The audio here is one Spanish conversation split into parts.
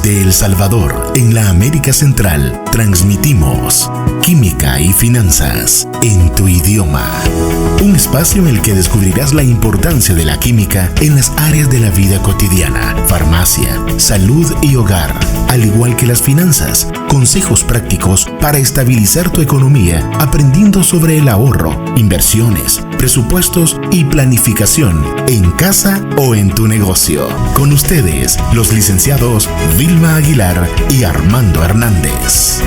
Desde El Salvador, en la América Central, transmitimos Química y Finanzas en tu idioma. Un espacio en el que descubrirás la importancia de la química en las áreas de la vida cotidiana, farmacia, salud y hogar, al igual que las finanzas. Consejos prácticos para estabilizar tu economía, aprendiendo sobre el ahorro, inversiones, presupuestos y planificación en casa o en tu negocio. Con ustedes, los licenciados Vilma Aguilar y Armando Hernández.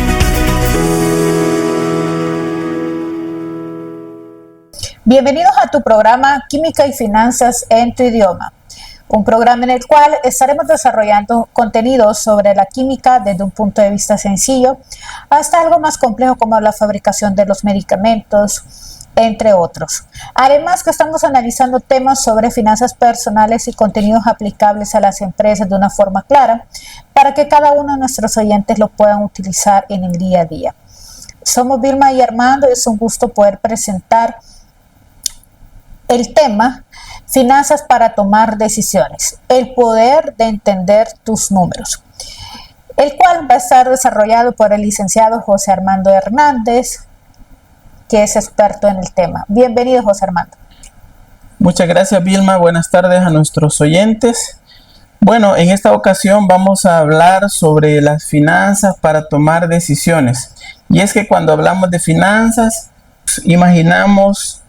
Bienvenidos a tu programa Química y Finanzas en tu idioma, un programa en el cual estaremos desarrollando contenidos sobre la química desde un punto de vista sencillo hasta algo más complejo como la fabricación de los medicamentos, entre otros. Además que estamos analizando temas sobre finanzas personales y contenidos aplicables a las empresas de una forma clara para que cada uno de nuestros oyentes lo puedan utilizar en el día a día. Somos Vilma y Armando y es un gusto poder presentar el tema Finanzas para tomar decisiones, el poder de entender tus números, el cual va a estar desarrollado por el licenciado José Armando Hernández, que es experto en el tema. Bienvenido, José Armando. Muchas gracias, Vilma. Buenas tardes a nuestros oyentes. Bueno, en esta ocasión vamos a hablar sobre las finanzas para tomar decisiones. Y es que cuando hablamos de finanzas, imaginamos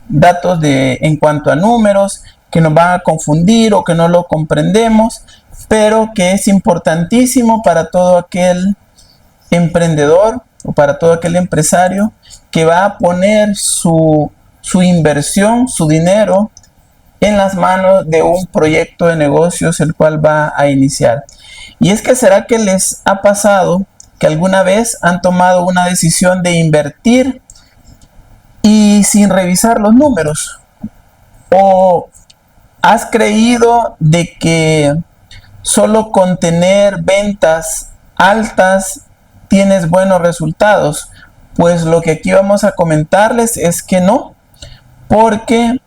datos en cuanto a números que nos van a confundir o que no lo comprendemos, pero que es importantísimo para todo aquel emprendedor o para todo aquel empresario que va a poner su inversión, su dinero en las manos de un proyecto de negocios el cual va a iniciar. Y es que ¿será que les ha pasado que alguna vez han tomado una decisión de invertir y sin revisar los números? ¿O has creído de que solo con tener ventas altas tienes buenos resultados? Pues lo que aquí vamos a comentarles es que no, porque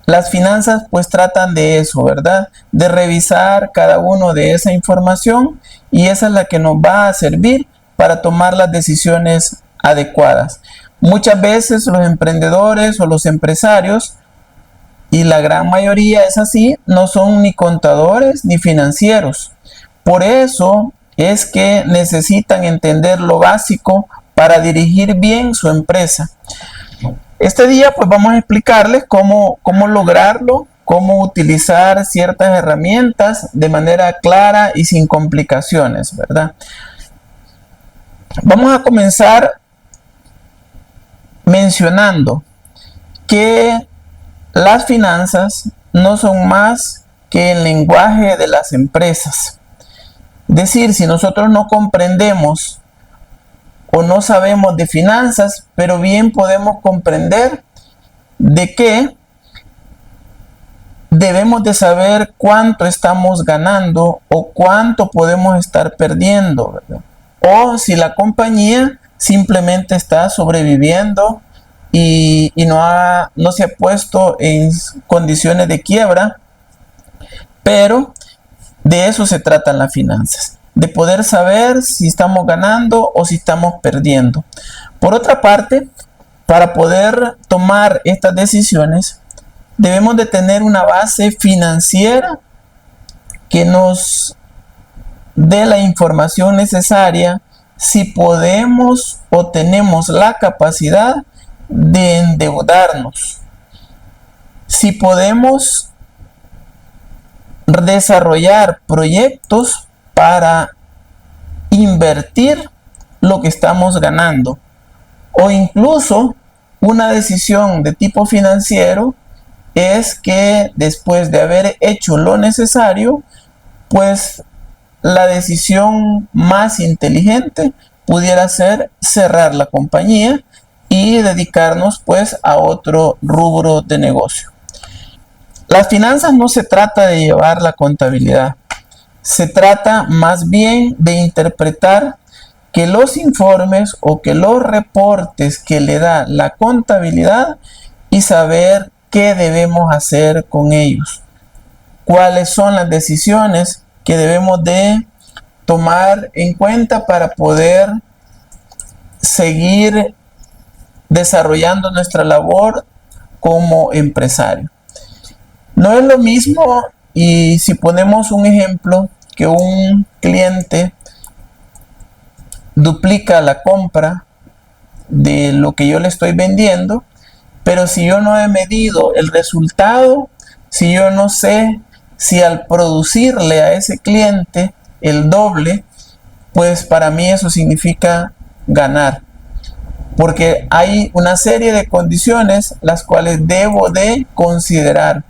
las finanzas pues tratan de eso, ¿verdad? De revisar cada uno de esa información y esa es la que nos va a servir para tomar las decisiones adecuadas. Muchas veces los emprendedores o los empresarios, y la gran mayoría es así, no son ni contadores ni financieros. Por eso es que necesitan entender lo básico para dirigir bien su empresa. Este día pues vamos a explicarles cómo lograrlo, cómo utilizar ciertas herramientas de manera clara y sin complicaciones, ¿verdad? Vamos a comenzar mencionando que las finanzas no son más que el lenguaje de las empresas. Es decir, si nosotros no comprendemos o no sabemos de finanzas, pero bien podemos comprender de que debemos de saber cuánto estamos ganando o cuánto podemos estar perdiendo, ¿verdad? O si la compañía simplemente está sobreviviendo y no se ha puesto en condiciones de quiebra, pero de eso se tratan las finanzas, de poder saber si estamos ganando o si estamos perdiendo. Por otra parte, para poder tomar estas decisiones, debemos de tener una base financiera que nos dé la información necesaria si podemos o tenemos la capacidad de endeudarnos, si podemos desarrollar proyectos para invertir lo que estamos ganando, o incluso una decisión de tipo financiero es que después de haber hecho lo necesario, pues la decisión más inteligente pudiera ser cerrar la compañía y dedicarnos pues a otro rubro de negocio. Las finanzas no se trata de llevar la contabilidad, se trata más bien de interpretar que los informes o que los reportes que le da la contabilidad y saber qué debemos hacer con ellos, cuáles son las decisiones que debemos de tomar en cuenta para poder seguir desarrollando nuestra labor como empresario. No es lo mismo, y si ponemos un ejemplo, que un cliente duplica la compra de lo que yo le estoy vendiendo, pero si yo no he medido el resultado, si yo no sé si al producirle a ese cliente el doble, pues para mí eso significa ganar, porque hay una serie de condiciones las cuales debo de considerar.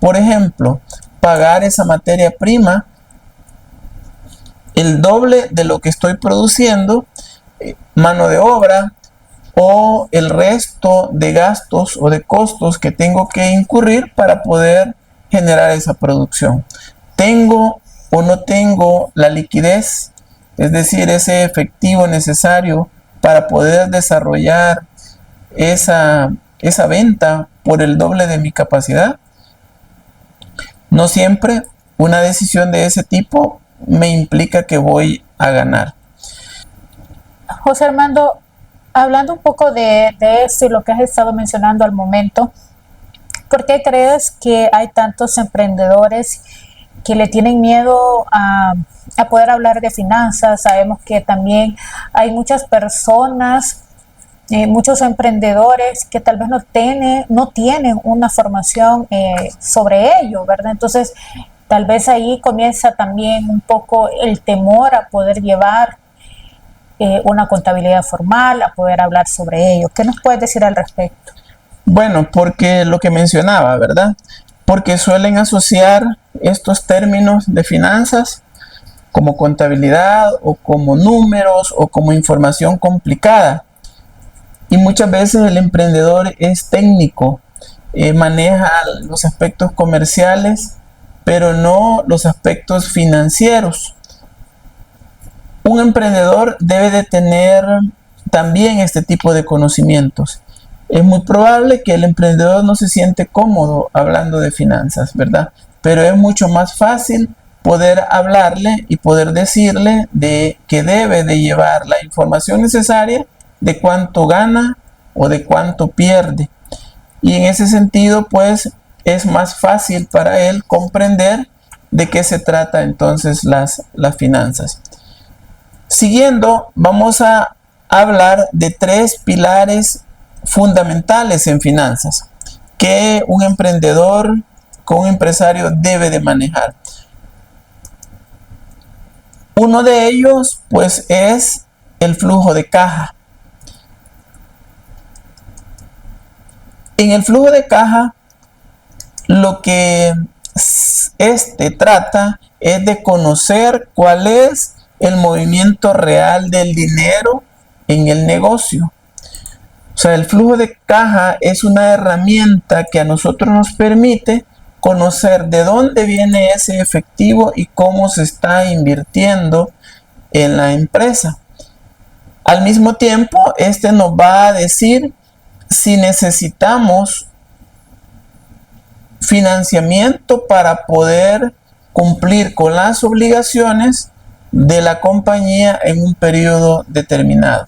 Por ejemplo, pagar esa materia prima el doble de lo que estoy produciendo, mano de obra o el resto de gastos o de costos que tengo que incurrir para poder generar esa producción. ¿Tengo o no tengo la liquidez, es decir, ese efectivo necesario para poder desarrollar esa venta por el doble de mi capacidad? No siempre una decisión de ese tipo me implica que voy a ganar. José Armando, hablando un poco de esto y lo que has estado mencionando al momento, ¿por qué crees que hay tantos emprendedores que le tienen miedo a poder hablar de finanzas? Sabemos que también hay muchas personas, muchos emprendedores que tal vez no tienen una formación sobre ello, ¿verdad? Entonces, tal vez ahí comienza también un poco el temor a poder llevar una contabilidad formal, a poder hablar sobre ello. ¿Qué nos puedes decir al respecto? Bueno, porque lo que mencionaba, ¿verdad? Porque suelen asociar estos términos de finanzas como contabilidad o como números o como información complicada. Y muchas veces el emprendedor es técnico, maneja los aspectos comerciales, pero no los aspectos financieros. Un emprendedor debe de tener también este tipo de conocimientos. Es muy probable que el emprendedor no se siente cómodo hablando de finanzas, ¿verdad? Pero es mucho más fácil poder hablarle y poder decirle de que debe de llevar la información necesaria de cuánto gana o de cuánto pierde. Y en ese sentido, pues, es más fácil para él comprender de qué se trata entonces las finanzas. Siguiendo, vamos a hablar de 3 pilares fundamentales en finanzas que un emprendedor, que un empresario debe de manejar. Uno de ellos, pues, es el flujo de caja. En el flujo de caja, lo que trata es de conocer cuál es el movimiento real del dinero en el negocio. O sea, el flujo de caja es una herramienta que a nosotros nos permite conocer de dónde viene ese efectivo y cómo se está invirtiendo en la empresa. Al mismo tiempo, nos va a decir si necesitamos financiamiento para poder cumplir con las obligaciones de la compañía en un periodo determinado.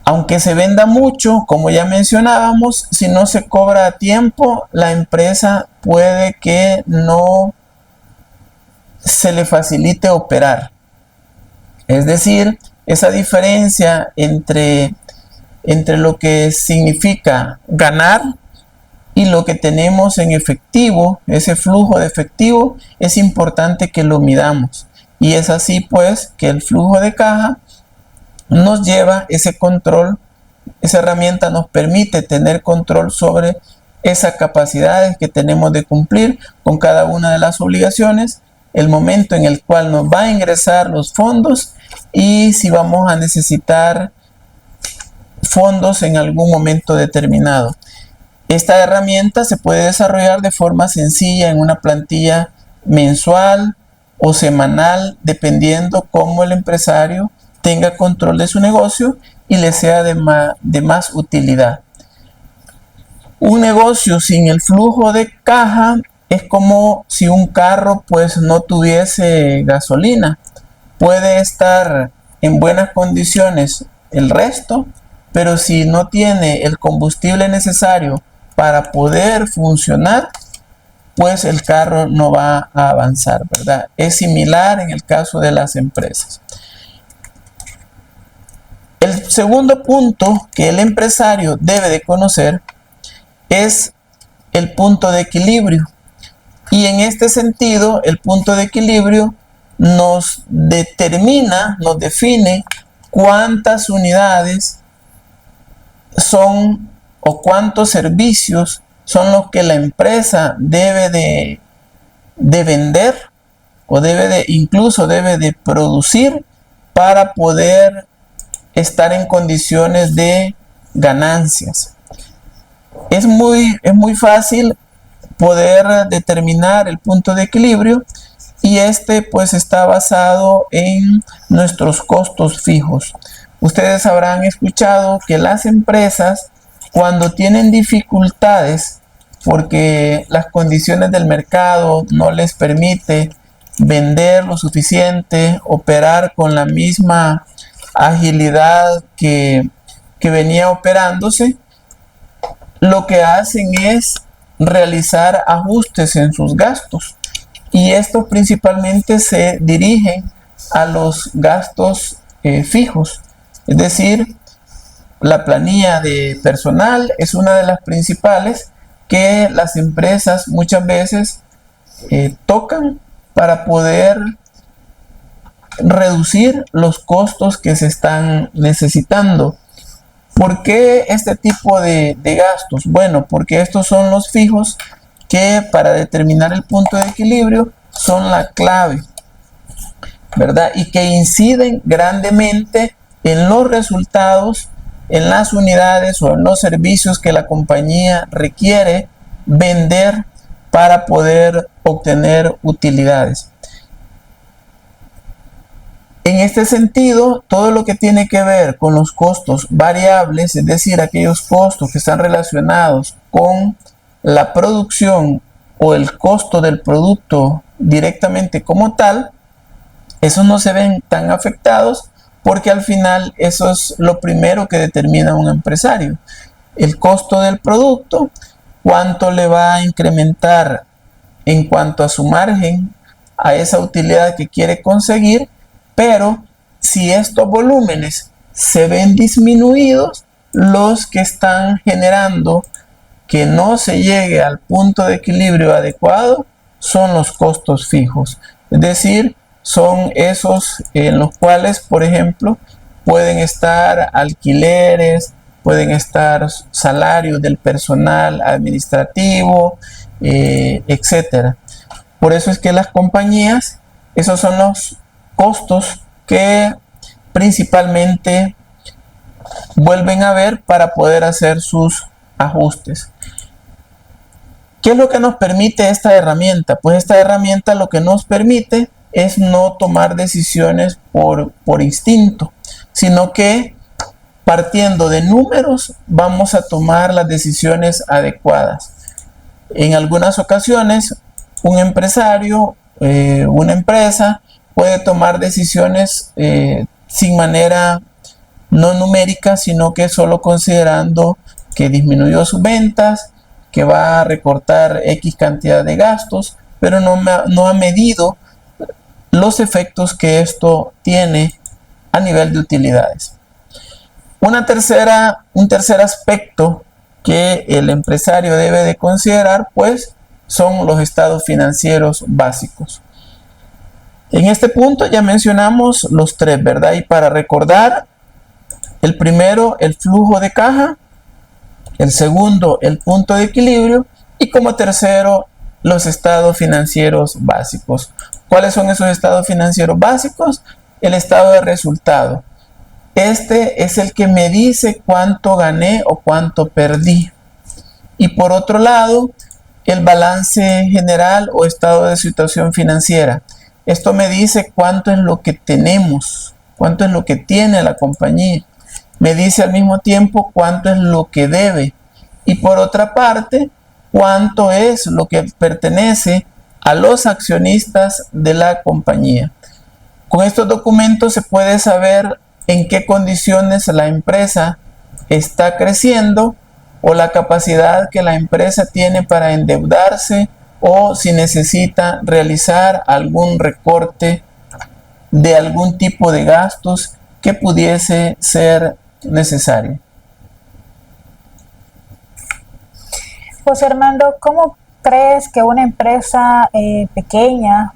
Aunque se venda mucho, como ya mencionábamos, si no se cobra a tiempo, la empresa puede que no se le facilite operar. Es decir, esa diferencia entre lo que significa ganar y lo que tenemos en efectivo, ese flujo de efectivo, es importante que lo midamos. Y es así pues que el flujo de caja nos lleva ese control, esa herramienta nos permite tener control sobre esas capacidades que tenemos de cumplir con cada una de las obligaciones, el momento en el cual nos va a ingresar los fondos y si vamos a necesitar fondos en algún momento determinado. Esta herramienta se puede desarrollar de forma sencilla en una plantilla mensual o semanal, dependiendo cómo el empresario tenga control de su negocio y le sea de más utilidad. Un negocio sin el flujo de caja es como si un carro pues no tuviese gasolina. puede estar en buenas condiciones el resto, pero si no tiene el combustible necesario para poder funcionar, pues el carro no va a avanzar, ¿verdad? Es similar en el caso de las empresas. El segundo punto que el empresario debe de conocer es el punto de equilibrio. Y en este sentido, el punto de equilibrio nos determina, nos define cuántas unidades son o cuántos servicios son los que la empresa debe de vender o incluso debe de producir para poder estar en condiciones de ganancias. Es muy fácil poder determinar el punto de equilibrio, y este pues está basado en nuestros costos fijos. Ustedes habrán escuchado que las empresas, cuando tienen dificultades porque las condiciones del mercado no les permite vender lo suficiente, operar con la misma agilidad que venía operándose, lo que hacen es realizar ajustes en sus gastos, y estos principalmente se dirigen a los gastos fijos, es decir, la planilla de personal es una de las principales que las empresas muchas veces tocan para poder reducir los costos que se están necesitando. ¿Por qué este tipo de gastos? Bueno, porque estos son los fijos que para determinar el punto de equilibrio son la clave, ¿verdad? Y que inciden grandemente en los resultados, en las unidades o en los servicios que la compañía requiere vender para poder obtener utilidades. En este sentido, todo lo que tiene que ver con los costos variables, es decir, aquellos costos que están relacionados con la producción o el costo del producto directamente como tal, esos no se ven tan afectados, porque al final eso es lo primero que determina un empresario. El costo del producto, cuánto le va a incrementar en cuanto a su margen a esa utilidad que quiere conseguir, pero si estos volúmenes se ven disminuidos, los que están generando que no se llegue al punto de equilibrio adecuado son los costos fijos. Es decir, son esos en los cuales, por ejemplo, pueden estar alquileres, pueden estar salarios del personal administrativo, etc. Por eso es que las compañías, esos son los costos que principalmente vuelven a ver para poder hacer sus ajustes. ¿Qué es lo que nos permite esta herramienta? Pues esta herramienta lo que nos permite es no tomar decisiones por instinto, sino que partiendo de números vamos a tomar las decisiones adecuadas. En algunas ocasiones un empresario, una empresa puede tomar decisiones sin manera no numérica, sino que solo considerando que disminuyó sus ventas, que va a recortar X cantidad de gastos, pero no ha medido los efectos que esto tiene a nivel de utilidades. Un tercer aspecto que el empresario debe de considerar, pues, son los estados financieros básicos. En este punto ya mencionamos los tres, ¿verdad? Y para recordar, el primero, el flujo de caja; el segundo, el punto de equilibrio; y como tercero, los estados financieros básicos. ¿Cuáles son esos estados financieros básicos? El estado de resultado. Este es el que me dice cuánto gané o cuánto perdí. Y por otro lado, el balance general o estado de situación financiera. Esto me dice cuánto es lo que tenemos, cuánto es lo que tiene la compañía. Me dice al mismo tiempo cuánto es lo que debe. Y por otra parte, cuánto es lo que pertenece a los accionistas de la compañía. Con estos documentos se puede saber en qué condiciones la empresa está creciendo o la capacidad que la empresa tiene para endeudarse o si necesita realizar algún recorte de algún tipo de gastos que pudiese ser necesario. José Armando, ¿cómo crees que una empresa pequeña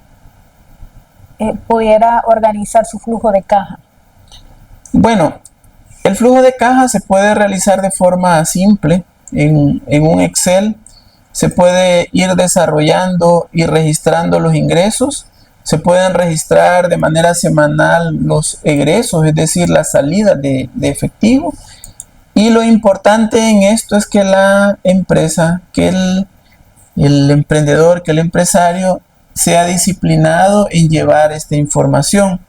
pudiera organizar su flujo de caja? Bueno, el flujo de caja se puede realizar de forma simple en un Excel. Se puede ir desarrollando y registrando los ingresos. Se pueden registrar de manera semanal los egresos, es decir, la salida de efectivo. Y lo importante en esto es que la empresa, que el emprendedor, que el empresario sea disciplinado en llevar esta información,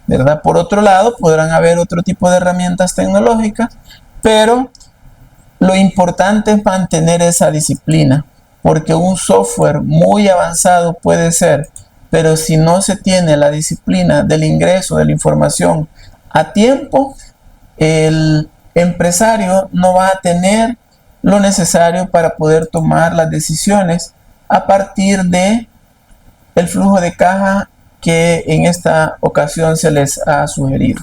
¿verdad? Por otro lado, podrán haber otro tipo de herramientas tecnológicas, pero lo importante es mantener esa disciplina, porque un software muy avanzado puede ser, pero si no se tiene la disciplina del ingreso de la información a tiempo, el empresario no va a tener lo necesario para poder tomar las decisiones a partir de el flujo de caja que en esta ocasión se les ha sugerido.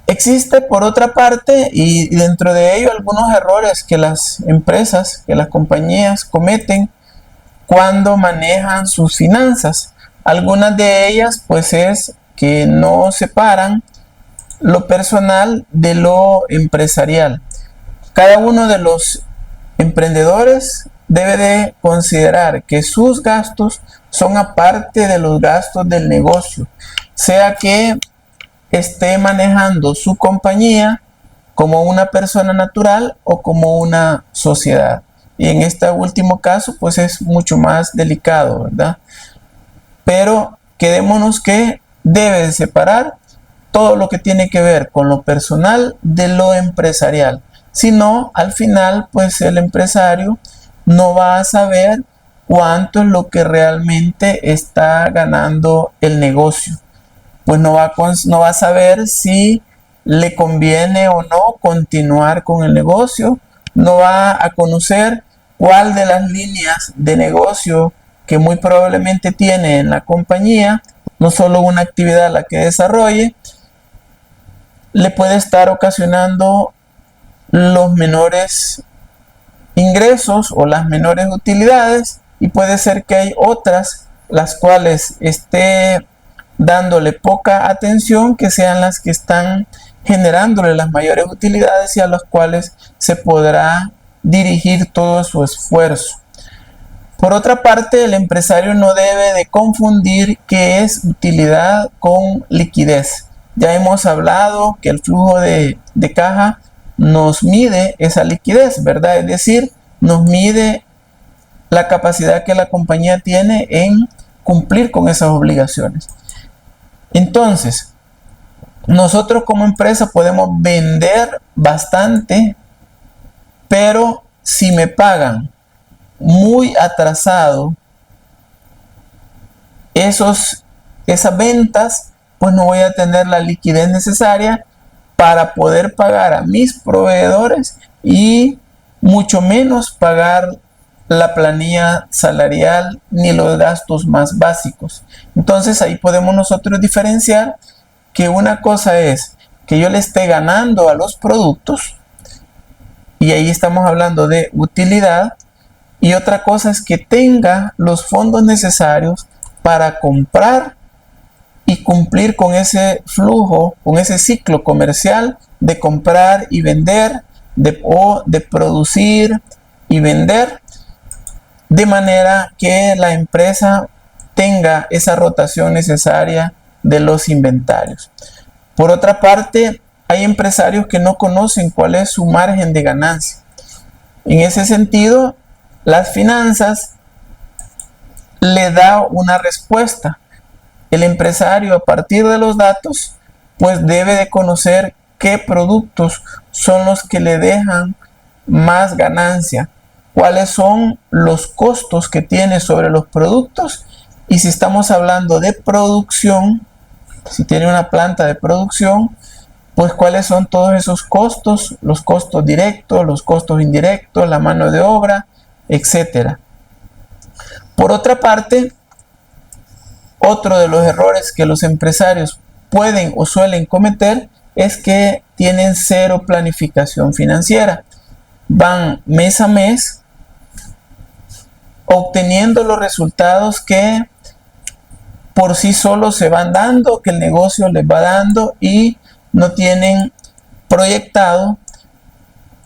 Existe por otra parte y dentro de ello algunos errores que las empresas, que las compañías cometen cuando manejan sus finanzas. Algunas de ellas pues es que no separan lo personal de lo empresarial. Cada uno de los emprendedores debe de considerar que sus gastos son aparte de los gastos del negocio, sea que esté manejando su compañía como una persona natural o como una sociedad. Y en este último caso, pues es mucho más delicado, ¿verdad? Pero quedémonos que debe separar todo lo que tiene que ver con lo personal de lo empresarial. Si no, al final, pues el empresario no va a saber cuánto es lo que realmente está ganando el negocio. Pues no va a saber si le conviene o no continuar con el negocio, no va a conocer cuál de las líneas de negocio que muy probablemente tiene en la compañía, no solo una actividad la que desarrolle, le puede estar ocasionando los menores ingresos o las menores utilidades, y puede ser que hay otras las cuales esté dándole poca atención, que sean las que están generándole las mayores utilidades y a las cuales se podrá dirigir todo su esfuerzo. Por otra parte, el empresario no debe de confundir qué es utilidad con liquidez. Ya hemos hablado que el flujo de caja nos mide esa liquidez, ¿verdad? Es decir, nos mide la capacidad que la compañía tiene en cumplir con esas obligaciones. Entonces, nosotros como empresa podemos vender bastante, pero si me pagan muy atrasado esas ventas, pues no voy a tener la liquidez necesaria para poder pagar a mis proveedores y mucho menos pagar la planilla salarial ni los gastos más básicos. Entonces ahí podemos nosotros diferenciar que una cosa es que yo le esté ganando a los productos, y ahí estamos hablando de utilidad, y otra cosa es que tenga los fondos necesarios para comprar y cumplir con ese flujo, con ese ciclo comercial de comprar y vender, o de producir y vender, de manera que la empresa tenga esa rotación necesaria de los inventarios. Por otra parte, hay empresarios que no conocen cuál es su margen de ganancia. En ese sentido, las finanzas le da una respuesta. El empresario, a partir de los datos, pues debe de conocer qué productos son los que le dejan más ganancia, cuáles son los costos que tiene sobre los productos Y si estamos hablando de producción, si tiene una planta de producción, pues cuáles son todos esos costos, los costos directos, los costos indirectos, la mano de obra, etcétera. Por otra parte, otro de los errores que los empresarios pueden o suelen cometer es que tienen cero planificación financiera. Van mes a mes obteniendo los resultados que por sí solos se van dando, que el negocio les va dando, y no tienen proyectado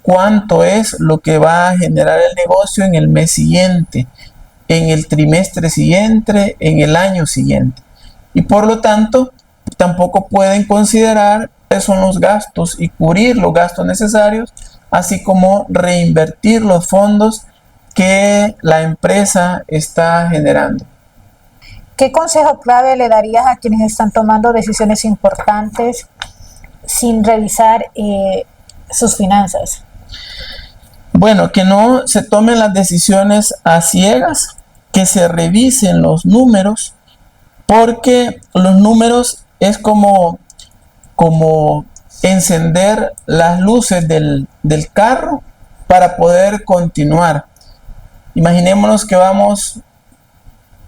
cuánto es lo que va a generar el negocio en el mes siguiente, en el trimestre siguiente, en el año siguiente. Y por lo tanto, tampoco pueden considerar cuáles son los gastos y cubrir los gastos necesarios, así como reinvertir los fondos que la empresa está generando. ¿Qué consejo clave le darías a quienes están tomando decisiones importantes sin revisar sus finanzas? Bueno, que no se tomen las decisiones a ciegas, que se revisen los números, porque los números es como encender las luces del carro para poder continuar. Imaginémonos que vamos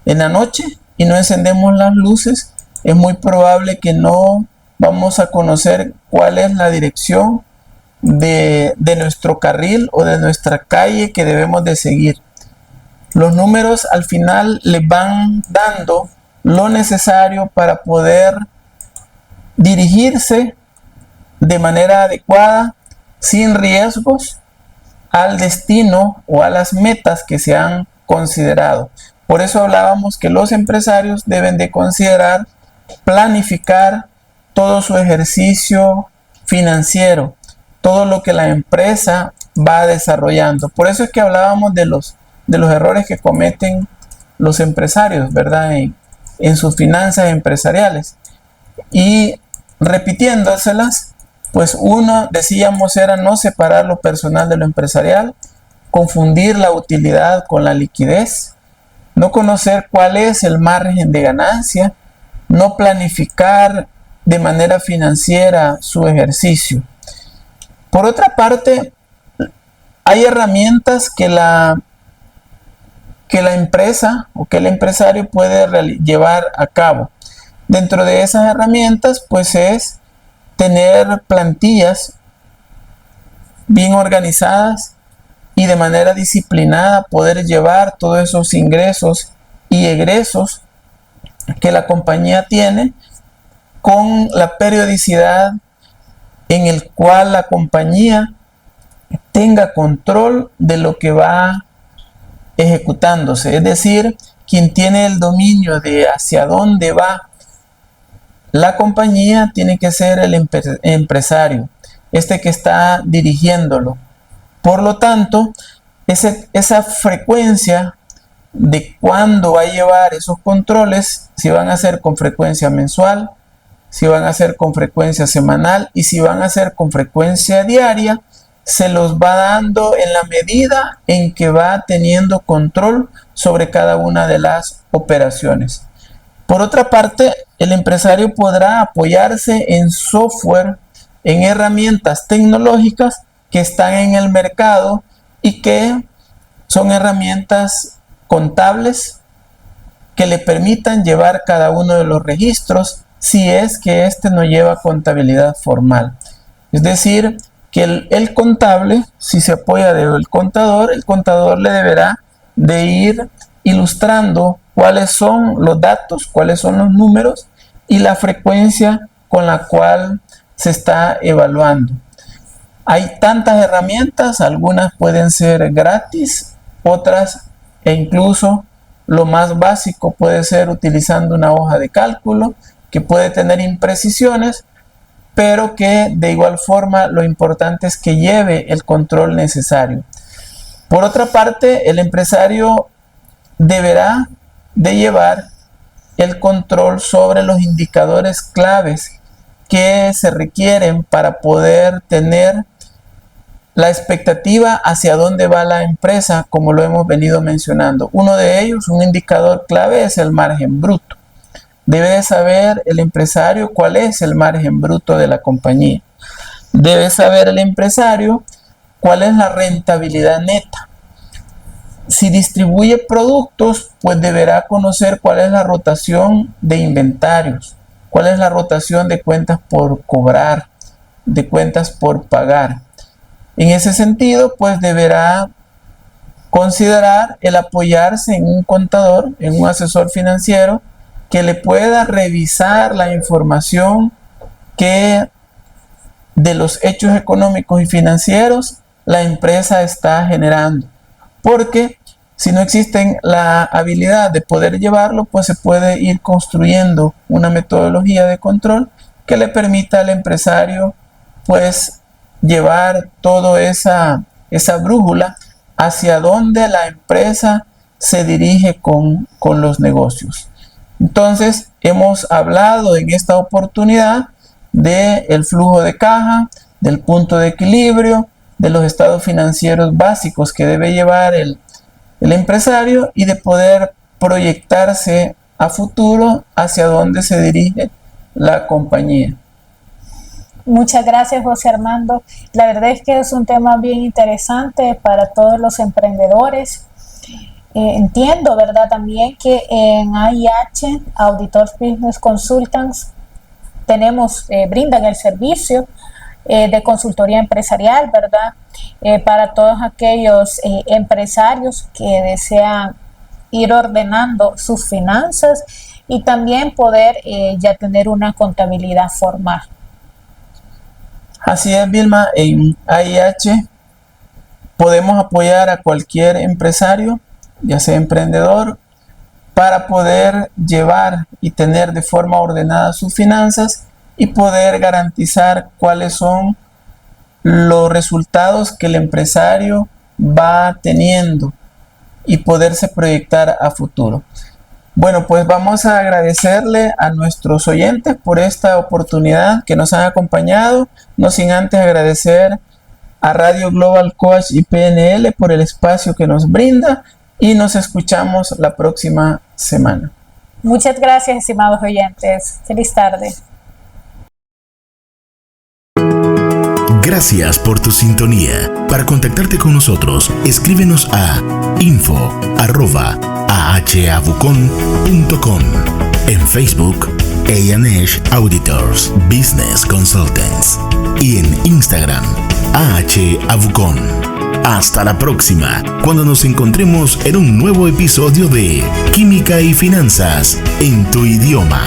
en la noche y no encendemos las luces, es muy probable que no vamos a conocer cuál es la dirección de nuestro carril o de nuestra calle que debemos de seguir. Los números al final les van dando lo necesario para poder dirigirse de manera adecuada, sin riesgos, al destino o a las metas que se han considerado. Por eso hablábamos que los empresarios deben de considerar planificar todo su ejercicio financiero, todo lo que la empresa va desarrollando. Por eso es que hablábamos de los errores que cometen los empresarios, ¿verdad? En sus finanzas empresariales. Y repitiéndoselas, pues uno, decíamos, era no separar lo personal de lo empresarial, confundir la utilidad con la liquidez, no conocer cuál es el margen de ganancia, no planificar de manera financiera su ejercicio. Por otra parte, hay herramientas que la empresa o que el empresario puede llevar a cabo. Dentro de esas herramientas, pues es tener plantillas bien organizadas y de manera disciplinada poder llevar todos esos ingresos y egresos que la compañía tiene con la periodicidad en el cual la compañía tenga control de lo que va ejecutándose. Es decir, quien tiene el dominio de hacia dónde va la compañía tiene que ser el empresario, que está dirigiéndolo. Por lo tanto, esa frecuencia de cuándo va a llevar esos controles, si van a ser con frecuencia mensual, si van a ser con frecuencia semanal y si van a ser con frecuencia diaria, se los va dando en la medida en que va teniendo control sobre cada una de las operaciones. Por otra parte, el empresario podrá apoyarse en software, en herramientas tecnológicas que están en el mercado y que son herramientas contables que le permitan llevar cada uno de los registros si es que éste no lleva contabilidad formal. Es decir, que el contable, si se apoya del contador, el contador le deberá de ir ilustrando cuáles son los datos, cuáles son los números y la frecuencia con la cual se está evaluando. Hay tantas herramientas, algunas pueden ser gratis, otras e incluso lo más básico puede ser utilizando una hoja de cálculo que puede tener imprecisiones, pero que de igual forma lo importante es que lleve el control necesario. Por otra parte, el empresario deberá de llevar el control sobre los indicadores claves que se requieren para poder tener la expectativa hacia dónde va la empresa, como lo hemos venido mencionando. Uno de ellos, un indicador clave, es el margen bruto. Debe de saber el empresario cuál es el margen bruto de la compañía. Debe saber el empresario cuál es la rentabilidad neta. Si distribuye productos, pues deberá conocer cuál es la rotación de inventarios, cuál es la rotación de cuentas por cobrar, de cuentas por pagar. En ese sentido, pues deberá considerar el apoyarse en un contador, en un asesor financiero, que le pueda revisar la información que de los hechos económicos y financieros la empresa está generando. Porque si no existe la habilidad de poder llevarlo, pues se puede ir construyendo una metodología de control que le permita al empresario pues llevar toda esa brújula hacia donde la empresa se dirige con los negocios. Entonces, hemos hablado en esta oportunidad del flujo de caja, del punto de equilibrio, de los estados financieros básicos que debe llevar el empresario y de poder proyectarse a futuro hacia dónde se dirige la compañía. Muchas gracias, José Armando. La verdad es que es un tema bien interesante para todos los emprendedores. Entiendo, ¿verdad? También que en AIH, Auditors Business Consultants, brindan el servicio de consultoría empresarial, ¿verdad? Para todos aquellos empresarios que desean ir ordenando sus finanzas y también poder ya tener una contabilidad formal. Así es, Vilma. En AIH podemos apoyar a cualquier empresario, ya sea emprendedor, para poder llevar y tener de forma ordenada sus finanzas y poder garantizar cuáles son los resultados que el empresario va teniendo y poderse proyectar a futuro. Bueno, pues vamos a agradecerle a nuestros oyentes por esta oportunidad que nos han acompañado, no sin antes agradecer a Radio Global Coach y PNL por el espacio que nos brinda y nos escuchamos la próxima semana. Muchas gracias, estimados oyentes. Feliz tarde. Gracias por tu sintonía. Para contactarte con nosotros, escríbenos a info@ahavucon.com. En Facebook, A&H Auditors Business Consultants. Y en Instagram, ahavucon. Hasta la próxima, cuando nos encontremos en un nuevo episodio de Química y Finanzas en tu idioma.